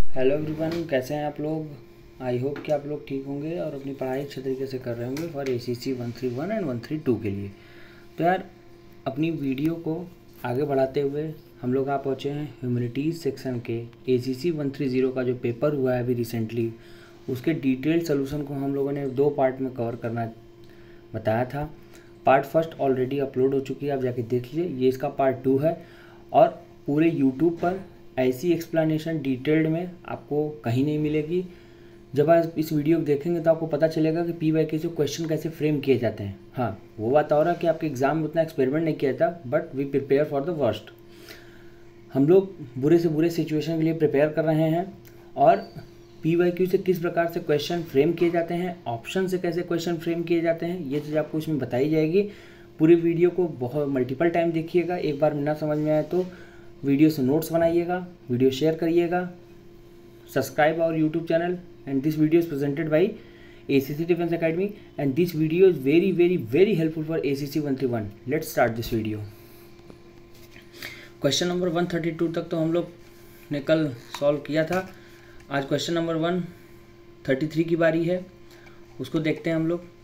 Hello everyone, कैसे हैं आप लोग। आई होप कि आप लोग ठीक होंगे और अपनी पढ़ाई अच्छे तरीके से कर रहे होंगे फॉर ACC 131 एंड 132 के लिए। तो यार, अपनी वीडियो को आगे बढ़ाते हुए हम लोग आप पहुँचे हैं ह्यूमैनिटीज़ सेक्शन के ACC 130 का जो पेपर हुआ है अभी रिसेंटली, उसके डिटेल्ड सोल्यूशन को हम लोगों ने 2 पार्ट में कवर करना बताया था। पार्ट फर्स्ट ऑलरेडी अपलोड हो चुकी है, आप जाके देख लीजिए। ये इसका पार्ट 2 है और पूरे यूट्यूब पर ऐसी एक्सप्लेनेशन डिटेल्ड में आपको कहीं नहीं मिलेगी। जब आप इस वीडियो को देखेंगे तो आपको पता चलेगा कि PYQ से क्वेश्चन कैसे फ्रेम किए जाते हैं। हाँ, वो बात और है कि आपके एग्जाम में उतना एक्सपेरिमेंट नहीं किया था, but we prepare for the worst. हम लोग बुरे से बुरे सिचुएशन के लिए प्रिपेयर कर रहे हैं और PYQ से किस प्रकार से क्वेश्चन फ्रेम किए जाते हैं, ऑप्शन से कैसे क्वेश्चन फ्रेम किए जाते हैं, ये चीज़ आपको इसमें बताई जाएगी। पूरी वीडियो को बहुत मल्टीपल टाइम देखिएगा। एक बार ना समझ में आए तो वीडियो से नोट्स बनाइएगा, वीडियो शेयर करिएगा, subscribe our YouTube channel and this video is presented by ACC Defence Academy and this video is very very very helpful for ACC 131। Let's start this video. Question number 132 तक तो हम लोग ने कल solve किया था। आज क्वेश्चन नंबर 133 की बारी है, उसको देखते हैं हम लोग।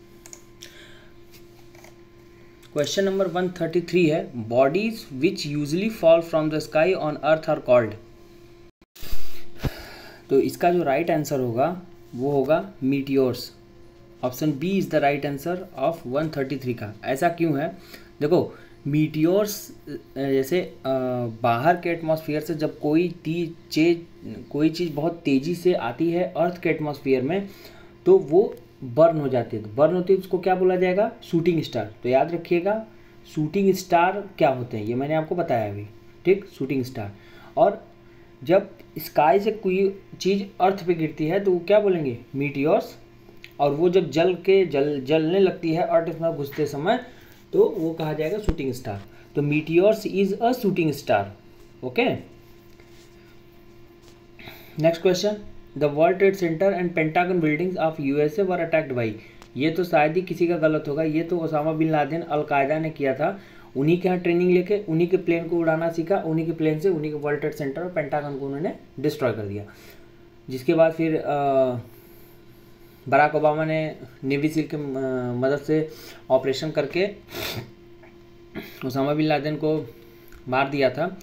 क्वेश्चन नंबर 133 है, bodies which usually fall from the sky on earth are called. तो इसका जो राइट आंसर होगा वो होगा meteors. Option B is the right answer of 133 का। ऐसा क्यों है? देखो, मीटियोर्स जैसे बाहर के एटमॉस्फेयर से जब कोई चीज़ बहुत तेज़ी से आती है अर्थ के एटमॉस्फेयर में तो वो बर्न हो जाती है। तो बर्न होती है उसको क्या बोला जाएगा? Shooting star. तो याद रखिएगा, शूटिंग स्टार क्या होते हैं ये मैंने आपको बताया अभी, ठीक। Shooting star. और जब स्काई से कोई चीज़ अर्थ पे गिरती है तो वो क्या बोलेंगे? मीटियोर्स। और वो जब जलने लगती है अर्थ में घुसते समय तो वो कहा जाएगा शूटिंग स्टार। तो meteors is a shooting star. Okay, next question, the world trade centre and pentagon buildings of USA were attacked by. ये तो शायद ही किसी का गलत होगा, ये तो ओसामा बिन लादेन अलकायदा ने किया था। उन्हीं के यहाँ ट्रेनिंग लेके उन्हीं के प्लेन को उड़ाना सीखा, उन्हीं के प्लेन से उन्हीं के वर्ल्ड ट्रेड सेंटर और पेंटागन को उन्होंने डिस्ट्रॉय कर दिया। जिसके बाद फिर बराक ओबामा ने नेवी सील की मदद से ऑपरेशन करके ओसामा बिन लादेन को मार दिया था।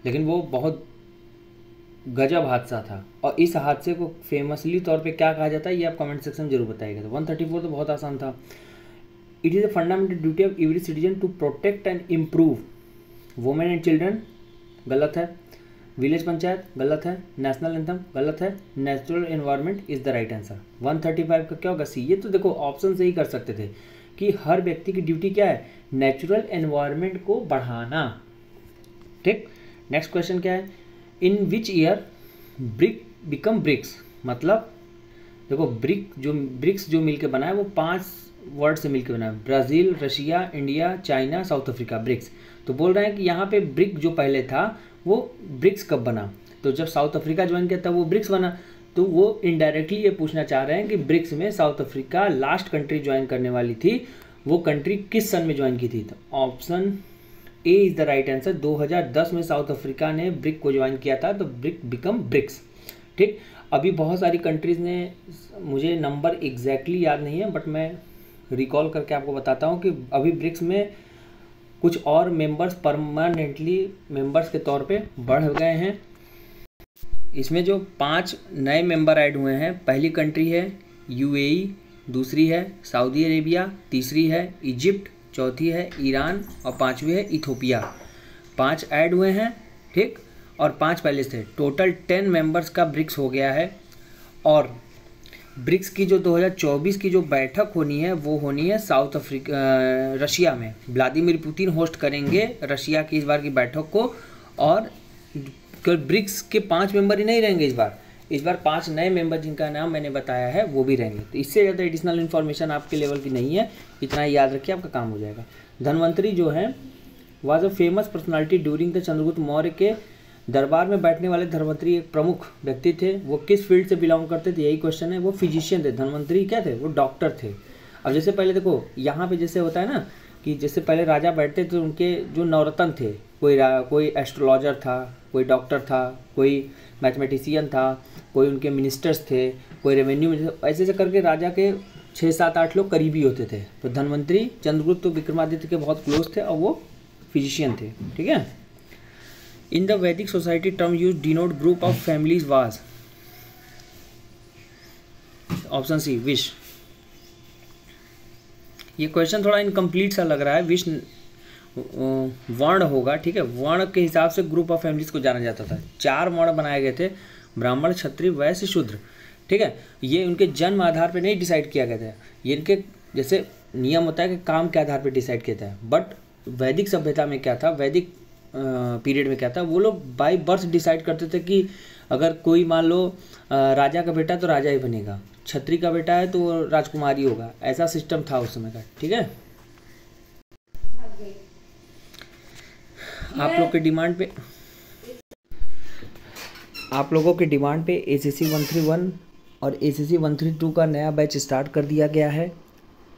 लेकिन वो बहुत गजब हादसा था और इस हादसे को फेमसली तौर पे क्या कहा जाता है ये आप कमेंट सेक्शन में जरूर बताइएगा। तो 134 तो बहुत आसान था। It is a fundamental duty of every citizen to protect and improve women and children, गलत है। विलेज पंचायत, गलत है। नेशनल एंथम, गलत है। Natural environment is the right answer. 135 का क्या होगा? सी। ये तो देखो ऑप्शन से ही कर सकते थे कि हर व्यक्ति की ड्यूटी क्या है? नेचुरल एनवायरनमेंट को बढ़ाना, ठीक। नेक्स्ट क्वेश्चन क्या है? In which year BRIC become BRICS. मतलब देखो, ब्रिक्स जो मिलके बना है वो 5 वर्ड से मिलके बना है। Brazil, Russia, India, China, South Africa, BRICS. तो बोल रहे हैं कि यहाँ पे ब्रिक जो पहले था वो ब्रिक्स कब बना? तो जब साउथ अफ्रीका ज्वाइन किया तब वो ब्रिक्स बना। तो वो इनडायरेक्टली ये पूछना चाह रहे हैं कि ब्रिक्स में south Africa last country join करने वाली थी, वो कंट्री किस सन में ज्वाइन की थी? तो option A is the right answer. 2010 में साउथ अफ्रीका ने ब्रिक को ज्वाइन किया था, तो ब्रिक बिकम ब्रिक्स, ठीक। अभी बहुत सारी कंट्रीज़ ने, मुझे नंबर एग्जैक्टली याद नहीं है बट मैं रिकॉल करके आपको बताता हूँ कि अभी ब्रिक्स में कुछ और मेंबर्स परमानेंटली मेंबर्स के तौर पे बढ़ गए हैं। इसमें जो 5 नए मेंबर ऐड हुए हैं, पहली कंट्री है UAE, दूसरी है सऊदी अरेबिया, तीसरी है इजिप्ट, चौथी है ईरान और 5वीं है इथोपिया। 5 ऐड हुए हैं, ठीक, और 5 पहले से। टोटल 10 मेंबर्स का ब्रिक्स हो गया है। और ब्रिक्स की जो 2024 की जो बैठक होनी है वो होनी है रशिया में। व्लादिमीर पुतिन होस्ट करेंगे रशिया की इस बार की बैठक को। और ब्रिक्स के 5 मेंबर ही नहीं रहेंगे इस बार 5 नए मेंबर जिनका नाम मैंने बताया है वो भी रहेंगे। तो इससे ज़्यादा एडिशनल इन्फॉर्मेशन आपके लेवल की नहीं है, इतना ही याद रखिए, आपका काम हो जाएगा। धन्वंतरी जो है was a famous personality during the Chandragupta Maurya के दरबार में बैठने वाले धन्वंतरी एक प्रमुख व्यक्ति थे। वो किस फील्ड से बिलोंग करते थे, यही क्वेश्चन है। वो फिजिशियन थे। धन्वंतरी क्या थे? वो डॉक्टर थे। अब जैसे पहले देखो यहाँ पे जैसे होता है ना कि जैसे पहले राजा बैठते थे, उनके जो नवरत्न थे, कोई एस्ट्रोलॉजर था, कोई डॉक्टर था, कोई मैथमेटिशियन था, कोई उनके मिनिस्टर्स थे, कोई रेवेन्यू मिनिस्टर, ऐसे ऐसे करके राजा के 6, 7, 8 लोग करीबी होते थे। तो धन्वंतरी चंद्रगुप्त तो विक्रमादित्य के बहुत क्लोज थे और वो फिजिशियन थे। ठीक है। In the Vedic society term use denote group of families was, option C which. ये क्वेश्चन थोड़ा इनकम्प्लीट सा लग रहा है, विश वर्ण होगा। ठीक है, वर्ण के हिसाब से ग्रुप ऑफ फैमिलीज को जाना जाता था। 4 वर्ण बनाए गए थे, ब्राह्मण, क्षत्रिय, वैश्य, शूद्र। ठीक है, ये उनके जन्म आधार पे नहीं डिसाइड किया गया था, ये इनके जैसे नियम होता है कि काम के आधार पे डिसाइड किया था। बट वैदिक सभ्यता में क्या था, वैदिक पीरियड में क्या था, वो लोग बाय बर्थ डिसाइड करते थे कि अगर कोई मान लो राजा का बेटा तो राजा ही बनेगा, क्षत्रिय का बेटा है तो वो राजकुमारी होगा, ऐसा सिस्टम था उस समय का। ठीक है, आप लोगों के डिमांड पे ACC 131 और ACC 132 का नया बैच स्टार्ट कर दिया गया है।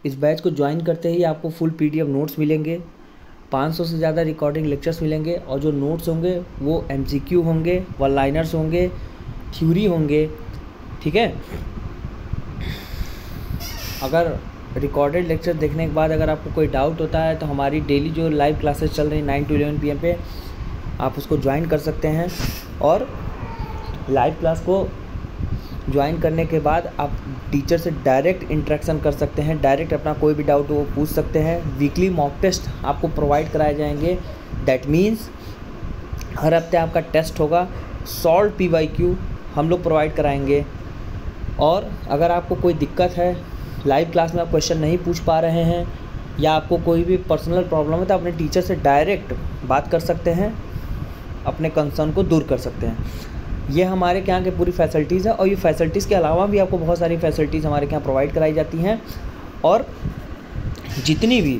इस बैच को ज्वाइन करते ही आपको फुल PDF नोट्स मिलेंगे, 500 से ज़्यादा रिकॉर्डिंग लेक्चर्स मिलेंगे, और जो नोट्स होंगे वो MCQ होंगे, वन लाइनर्स होंगे, थ्योरी होंगे। ठीक है, अगर रिकॉर्डेड लेक्चर देखने के बाद अगर आपको कोई डाउट होता है तो हमारी डेली जो लाइव क्लासेस चल रही 9 to 11 PM पे आप उसको ज्वाइन कर सकते हैं। और लाइव क्लास को ज्वाइन करने के बाद आप टीचर से डायरेक्ट इंटरेक्शन कर सकते हैं, डायरेक्ट अपना कोई भी डाउट वो पूछ सकते हैं। वीकली मॉक टेस्ट आपको प्रोवाइड कराए जाएंगे, दैट मीन्स हर हफ्ते आपका टेस्ट होगा। सॉल्व PYQ हम लोग प्रोवाइड कराएंगे। और अगर आपको कोई दिक्कत है, लाइव क्लास में आप क्वेश्चन नहीं पूछ पा रहे हैं या आपको कोई भी पर्सनल प्रॉब्लम है, तो अपने टीचर से डायरेक्ट बात कर सकते हैं, अपने कंसर्न को दूर कर सकते हैं। ये हमारे यहाँ के पूरी फैसिलिटीज़ है, और ये फैसिलिटीज़ के अलावा भी आपको बहुत सारी फैसिलिटीज़ हमारे यहाँ प्रोवाइड कराई जाती हैं। और जितनी भी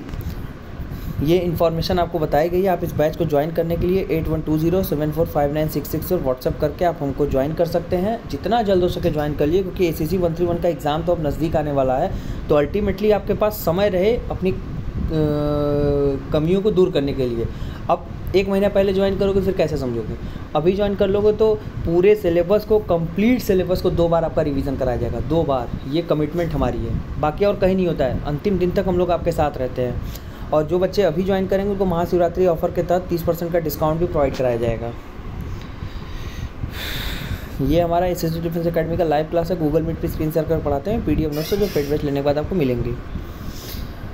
ये इन्फॉर्मेशन आपको बताई गई है, आप इस बैच को ज्वाइन करने के लिए 8120745966 पर व्हाट्सअप करके आप हमको ज्वाइन कर सकते हैं। जितना जल्द हो सके ज्वाइन कर लिए, क्योंकि ACC 131 का एग्ज़ाम तो अब नज़दीक आने वाला है। तो अल्टीमेटली आपके पास समय रहे अपनी कमियों को दूर करने के लिए। अब 1 महीना पहले ज्वाइन करोगे फिर कैसे समझोगे, अभी ज्वाइन कर लोगे तो पूरे सिलेबस को, कंप्लीट सिलेबस को 2 बार आपका रिवीजन कराया जाएगा, 2 बार। ये कमिटमेंट हमारी है, बाकी और कहीं नहीं होता है। अंतिम दिन तक हम लोग आपके साथ रहते हैं। और जो बच्चे अभी ज्वाइन करेंगे उनको महाशिवरात्रि ऑफर के तहत 30% का डिस्काउंट भी प्रोवाइड कराया जाएगा। ये हमारा SSC डिफेंस अकेडमी का लाइव क्लास है, गूगल मीट पे स्क्रीन शेयर कर पढ़ाते हैं। PDF नोट्स जो पेड बैच लेने के बाद आपको मिलेंगे।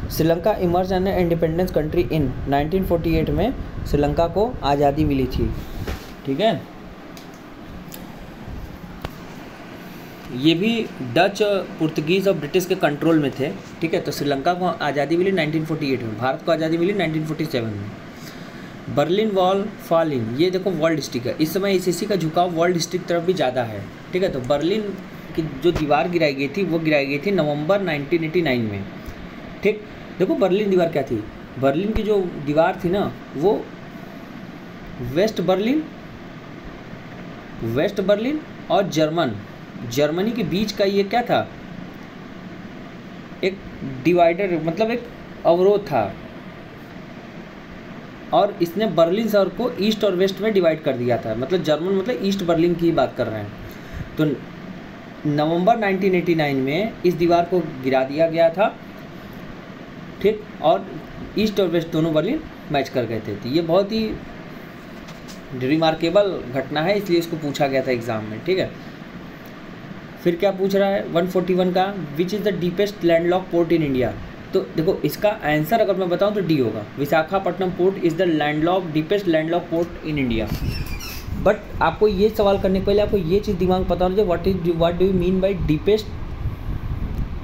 Sri Lanka emerge an independence country in 1948 में श्रीलंका को आज़ादी मिली थी। ठीक है, ये भी डच, पुर्तगीज़ और ब्रिटिश के कंट्रोल में थे। ठीक है, तो श्रीलंका को आज़ादी मिली 1948 में, भारत को आज़ादी मिली 1947 में। बर्लिन वॉल फॉलिंग, ये देखो वर्ल्ड हिस्ट्री का, इस समय ACC का झुकाव वर्ल्ड हिस्ट्री की तरफ भी ज़्यादा है। ठीक है, तो बर्लिन की जो दीवार गिराई गई थी वो गिराई गई थी नवंबर 1989 में। ठीक, देखो बर्लिन दीवार क्या थी, बर्लिन की जो दीवार थी ना वो वेस्ट बर्लिन और जर्मनी के बीच का ये क्या था, एक डिवाइडर, मतलब एक अवरोध था। और इसने बर्लिन शहर को ईस्ट और वेस्ट में डिवाइड कर दिया था, मतलब जर्मन, मतलब ईस्ट बर्लिन की बात कर रहे हैं। तो नवंबर 1989 में इस दीवार को गिरा दिया गया था। ठीक, और ईस्ट और वेस्ट दोनों बर्लिन मैच कर गए थे। तो ये बहुत ही रिमार्केबल घटना है, इसलिए इसको पूछा गया था एग्ज़ाम में। ठीक है, फिर क्या पूछ रहा है 141 का, which is the deepest landlock port in India. तो देखो इसका आंसर अगर मैं बताऊं तो डी होगा, Visakhapatnam port is the deepest landlock port in India. But आपको ये सवाल करने के पहले आपको ये चीज़ दिमाग पता होना चाहिए, what do you mean by deepest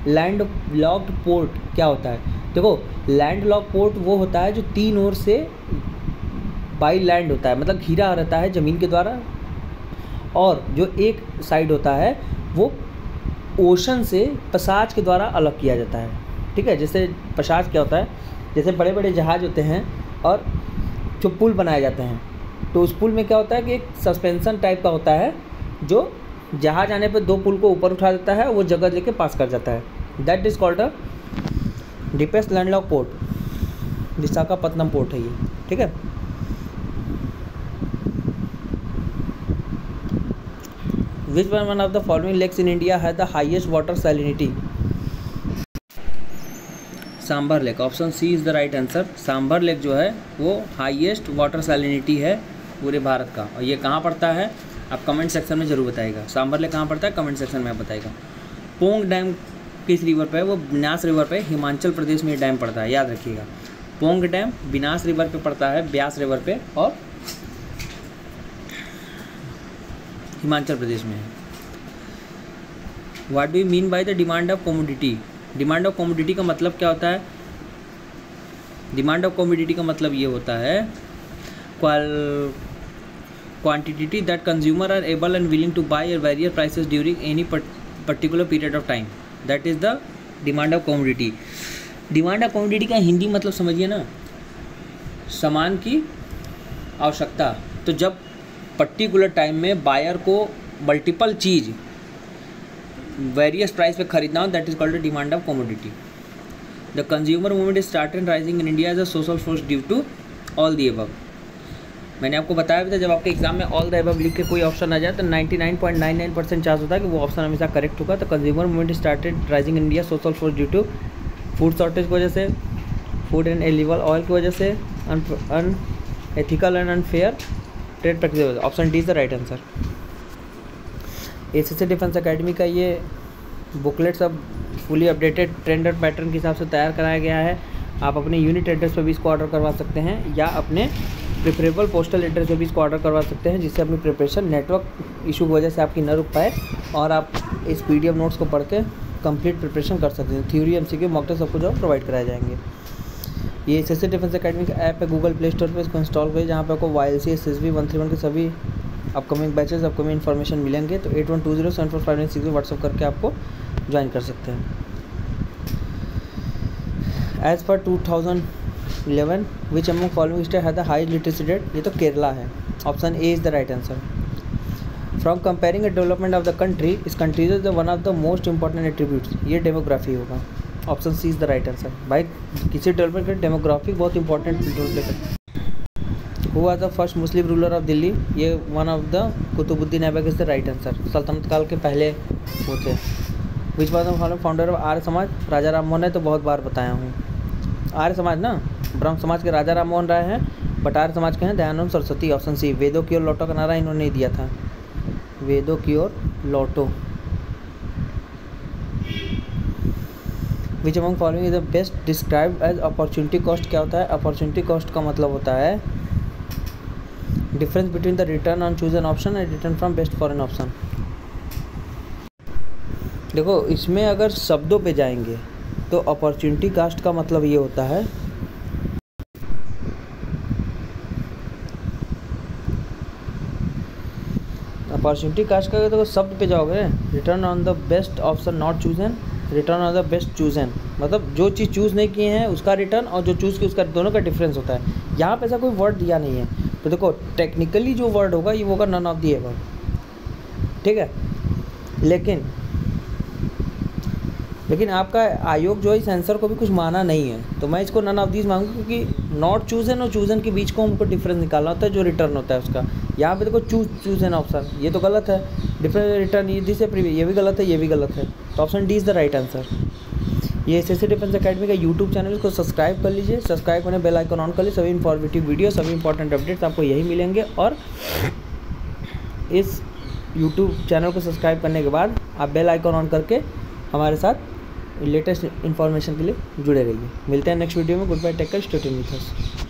landlocked port क्या होता है। देखो लैंडलॉक पोर्ट वो होता है जो 3 ओर से बाई लैंड होता है, मतलब घिरा रहता है ज़मीन के द्वारा, और जो एक साइड होता है वो ओशन से पसाज के द्वारा अलग किया जाता है। ठीक है, जैसे पसाज क्या होता है, जैसे बड़े बड़े जहाज़ होते हैं और जो पुल बनाए जाते हैं, तो उस पुल में क्या होता है कि एक सस्पेंशन टाइप का होता है जो जहाज आने पर 2 पुल को ऊपर उठा देता है, वो जगह लेके पास कर जाता है। That is called a deepest landlock port, Visakhapatnam port है ये। ठीक है, which one of the following lakes in India has the highest water salinity? Sambhar lake, option C is the right answer. Sambhar lake जो है वो हाईएस्ट वाटर सैलिनिटी है पूरे भारत का। और ये कहाँ पड़ता है आप कमेंट सेक्शन में ज़रूर बताइएगा। सांभर लेक कहाँ पड़ता है कमेंट सेक्शन में आप बताइएगा। पोंग डैम किस रिवर पे है? वो बिनास रिवर पे, हिमाचल प्रदेश में ये डैम पड़ता है, याद रखिएगा। पोंग डैम बिनास रिवर पे पड़ता है, ब्यास रिवर पे, और हिमाचल प्रदेश में है। What do you mean by the demand of commodity? Demand of commodity का मतलब क्या होता है? डिमांड ऑफ कमोडिटी का मतलब ये होता है quantity that consumer are able and willing to buy at various prices during any particular period of time, that is the demand of commodity. Demand of commodity का हिंदी मतलब समझिए ना, सामान की आवश्यकता। तो जब पर्टिकुलर टाइम में बायर को मल्टीपल चीज़ वेरियस प्राइस पे खरीदना हो, that is called the demand of commodity. The consumer movement is started rising in India as a social force due to all the above. मैंने आपको बताया भी था, जब आपके एग्जाम में ऑल द अबव लिख के कोई ऑप्शन आ जाए तो 99.99% चांस होता है कि वो ऑप्शन हमेशा करेक्ट होगा। तो consumer movement started rising in India social force due to food shortage की वजह से, फूड एंड एलिवल ऑयल की वजह से, unethical and unfair trade practice. Option D is the right answer. SSC defence academy का ये बुकलेट सब fully updated trend और पैटर्न के हिसाब से तैयार कराया गया है। आप अपने यूनिट एड्रेस पर भी इसको ऑर्डर करवा सकते हैं या अपने प्रेफरेबल पोस्टल एड्रेस पर भी इसको ऑर्डर करवा सकते हैं, जिससे अपनी प्रिपरेशन नेटवर्क इशू की वजह से आपकी न रुक पाए और आप इस PDF नोट्स को पढ़ के कंप्लीट प्रिपरेशन कर सकते हैं। थ्योरी MCQ मॉक टेस्ट सब कुछ प्रोवाइड कराए जाएंगे। ये एसएससी डिफेंस एकेडमी का ऐप है, गूगल प्ले स्टोर पर इसको इंस्टॉल करिए, जहाँ पर आपको YLC SSB 131 के सभी अपकमिंग बैचेस अपकमिंग इन्फॉर्मेशन मिलेंगे। तो 8120745960 व्हाट्सअप करके आपको ज्वाइन कर सकते हैं। As per 2011 which among following state has the highest literacy rate? ये तो केरला है। Option A is the right answer. From comparing the development of the country is countries is the one of the most important attributes. ये demography होगा। Option C is the right answer. भाई किसी development का demography बहुत important role play करता है। Who was the first Muslim ruler of Delhi? ये one of the Qutbuddin Aibak is the right answer. सल्तनत काल के पहले वो थे। Which was the founder of Arya Samaj? Raja Ram Mohan है, तो बहुत बार बताया हूँ। आर्य समाज ना, ब्रह्म समाज के राजा राम मोहन राय हैं, बट आर्य समाज के हैं दयानंद सरस्वती। Option C. वेदों की ओर लौटो का नारा इन्होंने ही दिया था। वेदों की ओर लौटो। Which among following is the best described as opportunity cost? क्या होता है? अपॉर्चुनिटी कॉस्ट का मतलब होता है difference between the return on choose an option and return from best foreign option. देखो इसमें अगर शब्दों पे जाएंगे तो अपॉर्चुनिटी कास्ट का मतलब ये होता है अपॉर्चुनिटी कास्ट का, तो शब्द पे जाओगे return on the best epsilon naught chosen, return on the best chosen, मतलब जो चीज़ चूज़ नहीं किए हैं उसका रिटर्न और जो चूज़ की उसका, दोनों का डिफरेंस होता है। यहाँ पे ऐसा कोई वर्ड दिया नहीं है, तो देखो टेक्निकली जो वर्ड होगा ये होगा नन ऑफ दी एबव, ठीक है। लेकिन आपका आयोग जो है इस आंसर को भी कुछ माना नहीं है, तो मैं इसको नन ऑफ दीज मांगूँ, क्योंकि नॉट चूजन और चूजन के बीच को हमको डिफरेंस निकालना होता है जो रिटर्न होता है उसका। यहाँ पे देखो चूजन ऑप्शन, ये तो गलत है। डिफरेंस रिटर्न ये भी गलत है, ये भी गलत है। तो option D is the right answer. ये एसएससी डिफेंस एकेडमी का यूट्यूब चैनल, इसको सब्सक्राइब कर लीजिए। सब्सक्राइब करने बेल आइकन ऑन कर लीजिए। सभी इन्फॉर्मेटिव वीडियो, सभी इंपॉर्टेंट अपडेट्स आपको यही मिलेंगे। और इस यूट्यूब चैनल को सब्सक्राइब करने के बाद आप बेल आइकन ऑन करके हमारे साथ लेटेस्ट इन्फॉर्मेशन के लिए जुड़े रहिए। मिलते हैं नेक्स्ट वीडियो में। Good bye, take care, stay tuned with us.